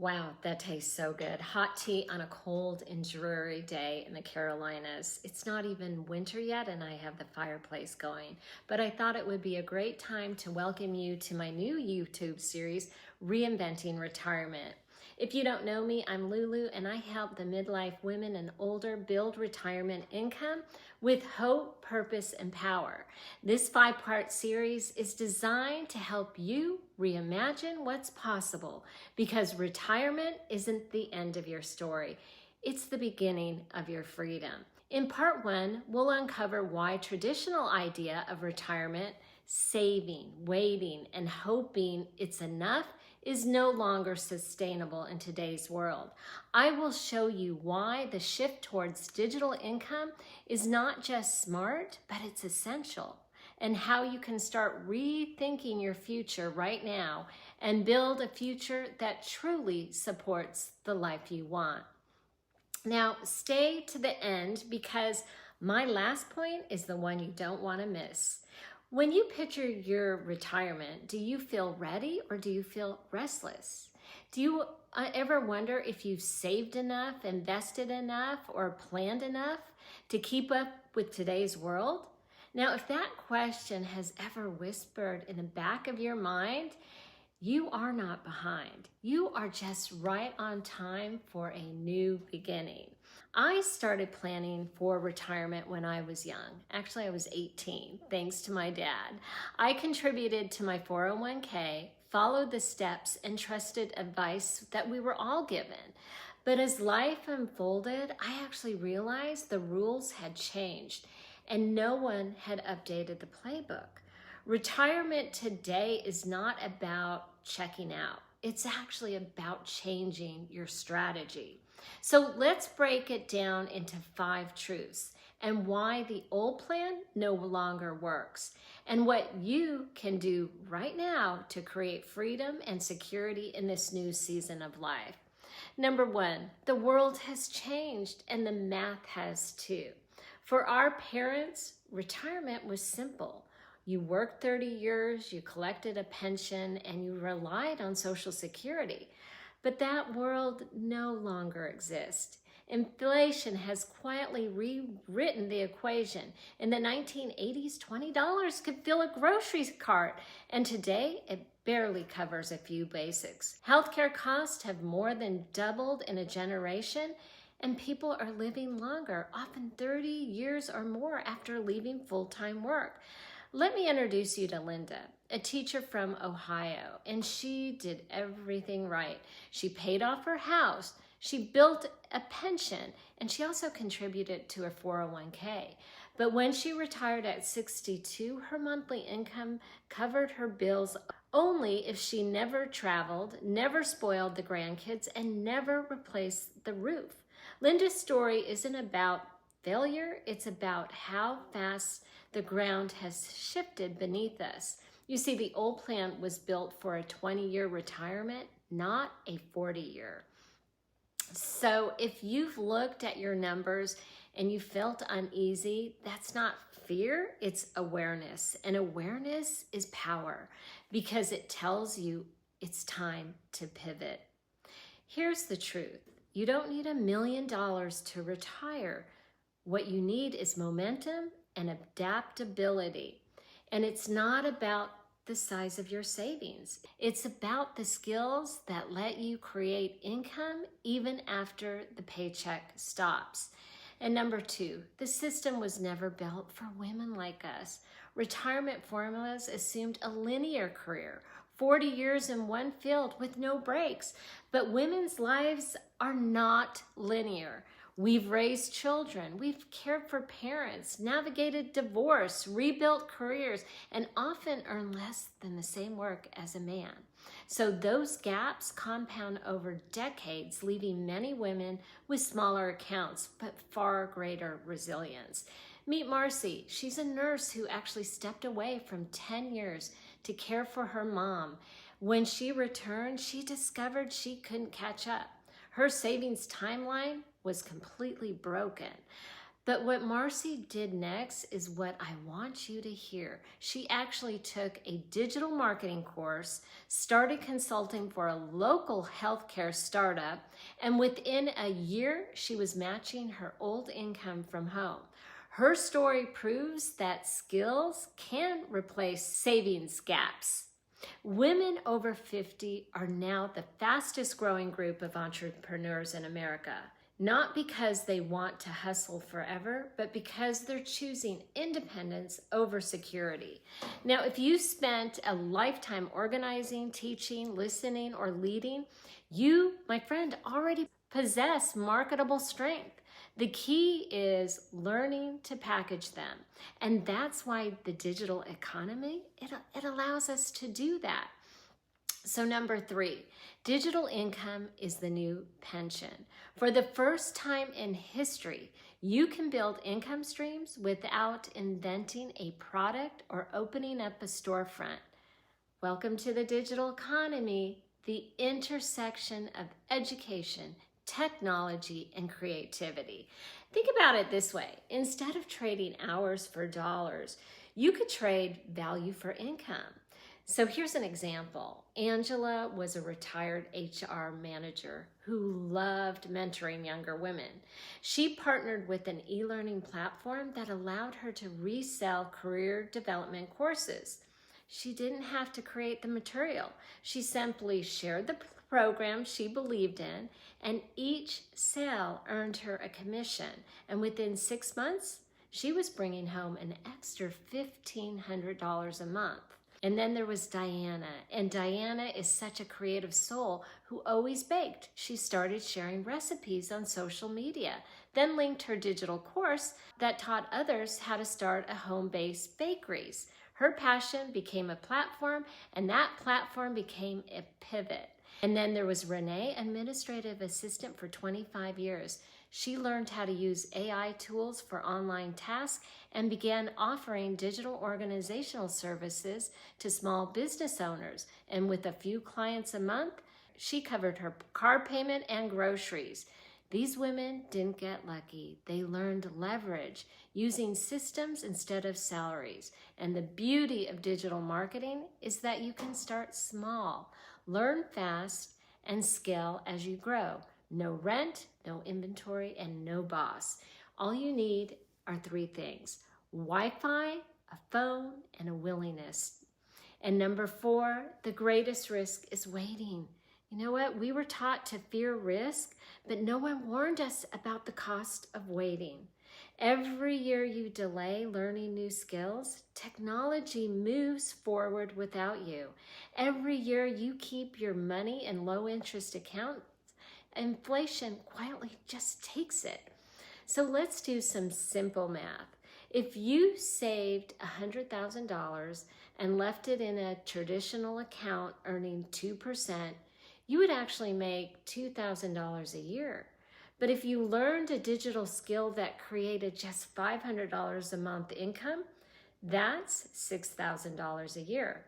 Wow, that tastes so good. Hot tea on a cold and dreary day in the Carolinas. It's not even winter yet and I have the fireplace going, but I thought it would be a great time to welcome you to my new YouTube series, Reinventing Retirement. If you don't know me, I'm Lulu and I help the midlife women and older build retirement income with hope, purpose, and power. This 5-part series is designed to help you reimagine what's possible because retirement isn't the end of your story. It's the beginning of your freedom. In part 1, we'll uncover why traditional idea of retirement, saving, waiting, and hoping it's enough is no longer sustainable in today's world. I will show you why the shift towards digital income is not just smart, but it's essential, and how you can start rethinking your future right now and build a future that truly supports the life you want. Now, stay to the end because my last point is the one you don't want to miss. When you picture your retirement, do you feel ready or do you feel restless? Do you ever wonder if you've saved enough, invested enough, or planned enough to keep up with today's world? Now, if that question has ever whispered in the back of your mind, you are not behind. You are just right on time for a new beginning. I started planning for retirement when I was young. Actually, I was 18, thanks to my dad. I contributed to my 401k, followed the steps, and trusted advice that we were all given. But as life unfolded, I actually realized the rules had changed and no one had updated the playbook. Retirement today is not about checking out. It's actually about changing your strategy. So let's break it down into 5 truths and why the old plan no longer works and what you can do right now to create freedom and security in this new season of life. Number 1, the world has changed and the math has too. For our parents, retirement was simple. You worked 30 years, you collected a pension, and you relied on Social Security. But that world no longer exists. Inflation has quietly rewritten the equation. In the 1980s, $20 could fill a grocery cart, and today it barely covers a few basics. Healthcare costs have more than doubled in a generation, and people are living longer, often 30 years or more after leaving full-time work. Let me introduce you to Linda, a teacher from Ohio, and she did everything right. She paid off her house, she built a pension, and she also contributed to her 401k. But when she retired at 62, her monthly income covered her bills only if she never traveled, never spoiled the grandkids, and never replaced the roof. Linda's story isn't about failure, it's about how fast the ground has shifted beneath us. You see, the old plan was built for a 20-year retirement, not a 40-year. So if you've looked at your numbers and you felt uneasy, that's not fear, it's awareness. And awareness is power because it tells you it's time to pivot. Here's the truth. You don't need $1 million to retire. What you need is momentum and adaptability. And it's not about the size of your savings. It's about the skills that let you create income even after the paycheck stops. And number 2, the system was never built for women like us. Retirement formulas assumed a linear career, 40 years in one field with no breaks. But women's lives are not linear. We've raised children, we've cared for parents, navigated divorce, rebuilt careers, and often earn less than the same work as a man. So those gaps compound over decades, leaving many women with smaller accounts, but far greater resilience. Meet Marcy. She's a nurse who actually stepped away from 10 years to care for her mom. When she returned, she discovered she couldn't catch up. Her savings timeline was completely broken. But what Marcy did next is what I want you to hear. She actually took a digital marketing course, started consulting for a local healthcare startup, and within a year, she was matching her old income from home. Her story proves that skills can replace savings gaps. Women over 50 are now the fastest growing group of entrepreneurs in America. Not because they want to hustle forever, but because they're choosing independence over security. Now, if you spent a lifetime organizing, teaching, listening, or leading, you, my friend, already possess marketable strength. The key is learning to package them. And that's why the digital economy, it allows us to do that. So number 3, digital income is the new pension. For the first time in history, you can build income streams without inventing a product or opening up a storefront. Welcome to the digital economy, the intersection of education, technology, and creativity. Think about it this way. Instead of trading hours for dollars, you could trade value for income. So here's an example. Angela was a retired HR manager who loved mentoring younger women. She partnered with an e-learning platform that allowed her to resell career development courses. She didn't have to create the material. She simply shared the program she believed in, and each sale earned her a commission. And within 6 months, she was bringing home an extra $1,500 a month. And then there was Diana, and Diana is such a creative soul who always baked. She started sharing recipes on social media, then linked her digital course that taught others how to start a home-based bakeries. Her passion became a platform, and that platform became a pivot. And then there was Renee, administrative assistant for 25 years. She learned how to use AI tools for online tasks and began offering digital organizational services to small business owners. And with a few clients a month, she covered her car payment and groceries. These women didn't get lucky. They learned leverage using systems instead of salaries. And the beauty of digital marketing is that you can start small, learn fast, and scale as you grow. No rent, no inventory, and no boss. All you need are 3 things: Wi-Fi, a phone, and a willingness. And number 4, the greatest risk is waiting. You know what? We were taught to fear risk, but no one warned us about the cost of waiting. Every year you delay learning new skills, technology moves forward without you. Every year you keep your money in low-interest accounts, inflation quietly just takes it. So let's do some simple math. If you saved $100,000 and left it in a traditional account earning 2%, you would actually make $2,000 a year. But if you learned a digital skill that created just $500 a month income, that's $6,000 a year.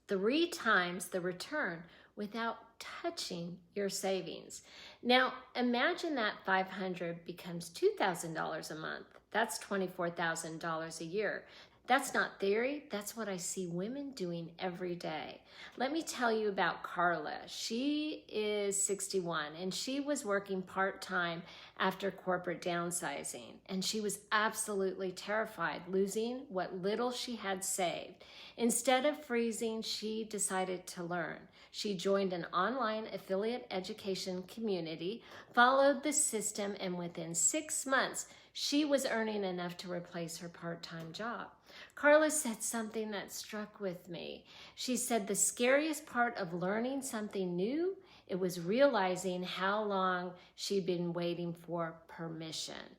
3 times the return without touching your savings. Now, imagine that $500 becomes $2,000 a month. That's $24,000 a year. That's not theory, that's what I see women doing every day. Let me tell you about Carla. She is 61 and she was working part-time after corporate downsizing, and she was absolutely terrified losing what little she had saved. Instead of freezing, she decided to learn. She joined an online affiliate education community, followed the system, and within 6 months, she was earning enough to replace her part-time job. Carla said something that struck with me. She said the scariest part of learning something new, it was realizing how long she'd been waiting for permission.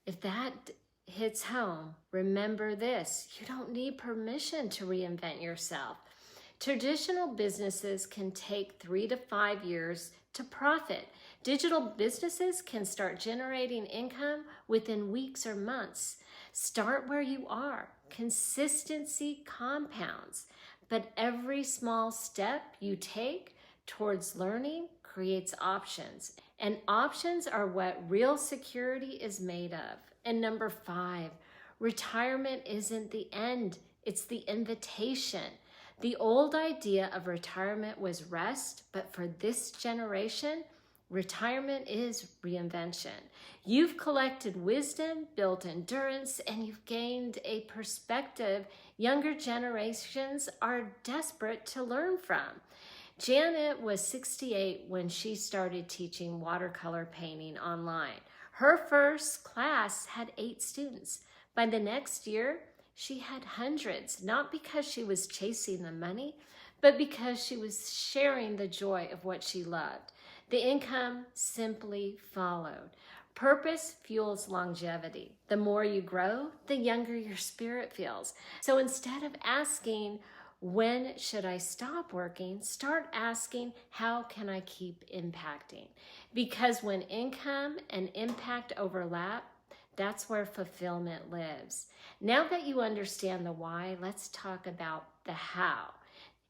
If that hits home, remember this: you don't need permission to reinvent yourself. Traditional businesses can take 3 to 5 years to profit. Digital businesses can start generating income within weeks or months. Start where you are. Consistency compounds, but every small step you take towards learning creates options. And options are what real security is made of. And number 5, retirement isn't the end, it's the invitation. The old idea of retirement was rest, but for this generation, retirement is reinvention. You've collected wisdom, built endurance, and you've gained a perspective younger generations are desperate to learn from. Janet was 68 when she started teaching watercolor painting online. Her first class had 8 students. By the next year, she had hundreds, not because she was chasing the money, but because she was sharing the joy of what she loved. The income simply followed. Purpose fuels longevity. The more you grow, the younger your spirit feels. So instead of asking, when should I stop working? Start asking, how can I keep impacting? Because when income and impact overlap, that's where fulfillment lives. Now that you understand the why, let's talk about the how.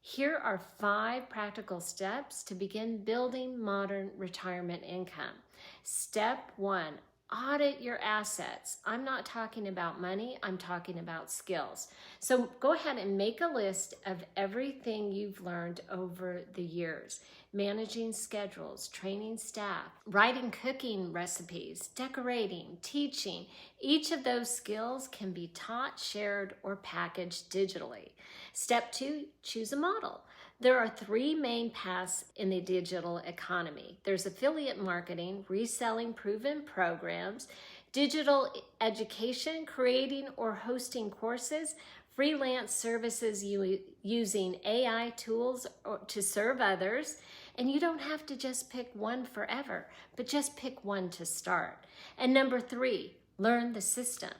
Here are 5 practical steps to begin building modern retirement income. Step 1, audit your assets. I'm not talking about money, I'm talking about skills. So go ahead and make a list of everything you've learned over the years. Managing schedules, training staff, writing cooking recipes, decorating, teaching. Each of those skills can be taught, shared, or packaged digitally. Step 2, choose a model. There are 3 main paths in the digital economy. There's affiliate marketing, reselling proven programs, digital education, creating or hosting courses, freelance services using AI tools to serve others. And you don't have to just pick one forever, but just pick one to start. And number 3, learn the system.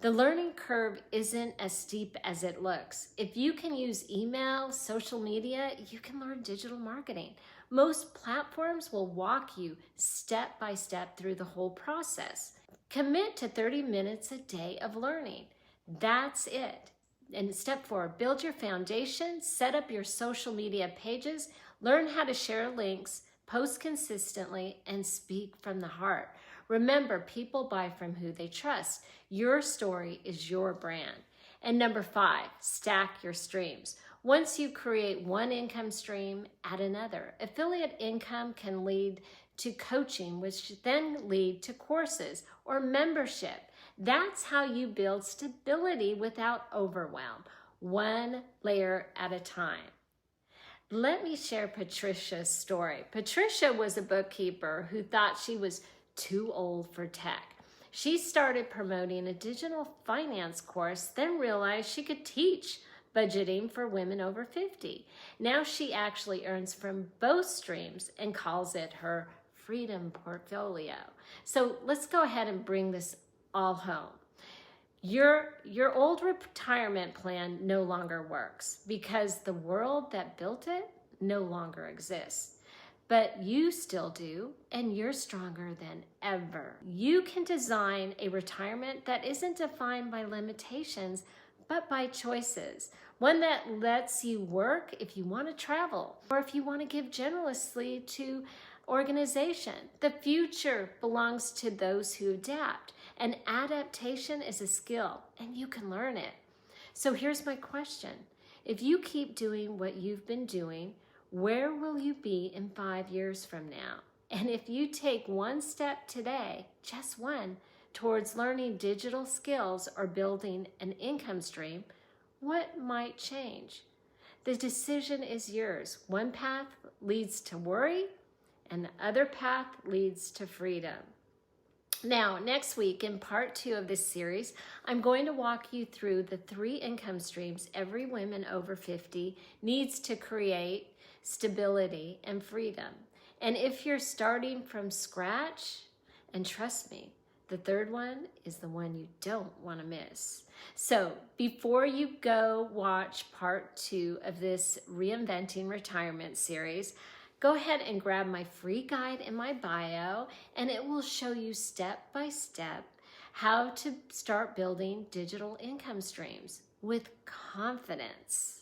The learning curve isn't as steep as it looks. If you can use email, social media, you can learn digital marketing. Most platforms will walk you step by step through the whole process. Commit to 30 minutes a day of learning. That's it. And step 4, build your foundation, set up your social media pages, learn how to share links, post consistently, and speak from the heart. Remember, people buy from who they trust. Your story is your brand. And number 5, stack your streams. Once you create one income stream, add another. Affiliate income can lead to coaching, which then lead to courses or membership. That's how you build stability without overwhelm, one layer at a time. Let me share Patricia's story. Patricia was a bookkeeper who thought she was too old for tech. She started promoting a digital finance course, then realized she could teach budgeting for women over 50. Now she actually earns from both streams and calls it her freedom portfolio. So let's go ahead and bring this all home. Your old retirement plan no longer works because the world that built it no longer exists. But you still do, and you're stronger than ever. You can design a retirement that isn't defined by limitations, but by choices. One that lets you work if you want to travel, or if you want to give generously to organization. The future belongs to those who adapt, and adaptation is a skill, and you can learn it. So here's my question. If you keep doing what you've been doing, where will you be in 5 years from now? And if you take one step today, just one, towards learning digital skills or building an income stream, what might change? The decision is yours. One path leads to worry, and the other path leads to freedom. Now, next week in part 2 of this series, I'm going to walk you through the 3 income streams every woman over 50 needs to create stability and freedom. And if you're starting from scratch, and trust me, the 3rd one is the one you don't want to miss. So before you go watch part 2 of this Reinventing Retirement series, go ahead and grab my free guide in my bio, and it will show you step by step how to start building digital income streams with confidence.